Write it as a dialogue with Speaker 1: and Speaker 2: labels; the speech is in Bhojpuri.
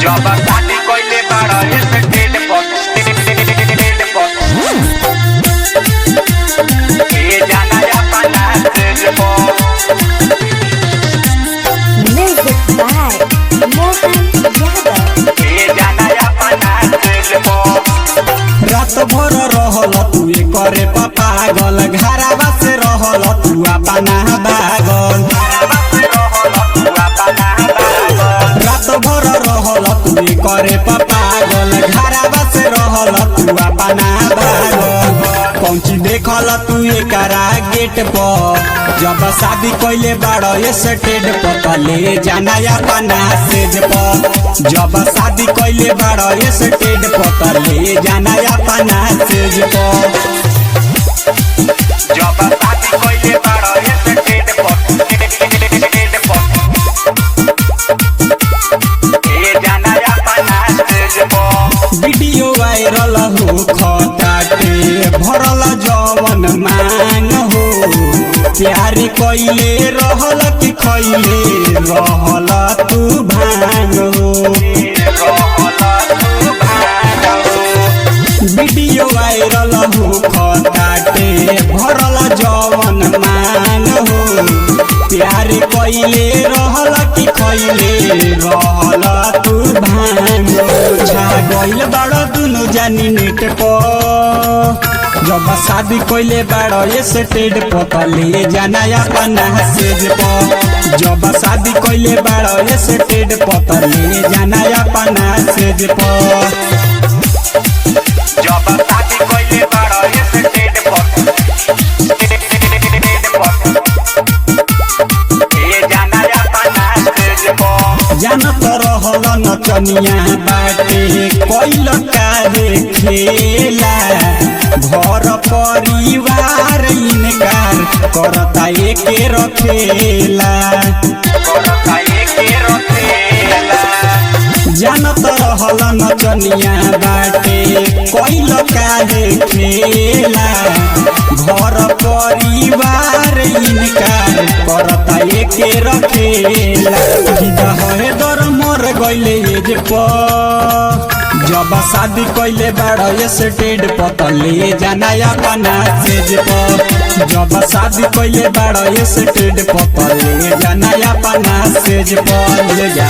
Speaker 1: जब शादी कइले बाड़ा स्टेट पर ए जाना अपना स्टेज पर
Speaker 2: Music by Mohan Yadav.
Speaker 1: ए जाना अपना स्टेज पर
Speaker 3: रात भर रहल तू करे पागल घरावा से रहल तू अपना बागल रात भर रहल तू करे पागल घरावा से रहल तू अपना बागल पहुंची देखल तू एकरा गेट पर जब शादी कइले बाड़ा स्टेट पर ले जाना अपना सेज पर जब शादी कइले बाड़ा स्टेट पर ले जाना अपना सेज पर
Speaker 1: जब शादी कइले बाड़ा स्टेट पर ए जाना अपना स्टेज पर
Speaker 3: वीडियो वायरल हो खटाटे भरल जवन मांग हो प्यार कइले रहल कि खइले रहल तू भांग हो वीडियो वायरल हो खटाटे भरल जवन मांग हो प्यार कइले रहल कि खइले रहल तू भांग हो छा गइल बाड़ा दुनु जानी नेट पर जब शादी कइले बाड़ा स्टेट पर ले जाना अपना सेज पर जब शादी कइले बाड़ा स्टेट पर ले जाना अपना सेज पर
Speaker 1: जब शादी कइले बाड़ा स्टेट पर ए जाना अपना स्टेज पर
Speaker 3: जानत रहल नचनिया बाटे कइल कारे खेला घर परिवार इनकार करता एके रखेला जानत रहल नचनिया बाटे कइल कारे खेला घर परिवार इनकार करता एके रखेला है दर मर गइले एज पर जब शादी कइले बाड़ा स्टेट पर ले जाना अपना सेज पर जब शादी कइले बाड़ा स्टेट पर ले जाना अपना सेज पर ले जा।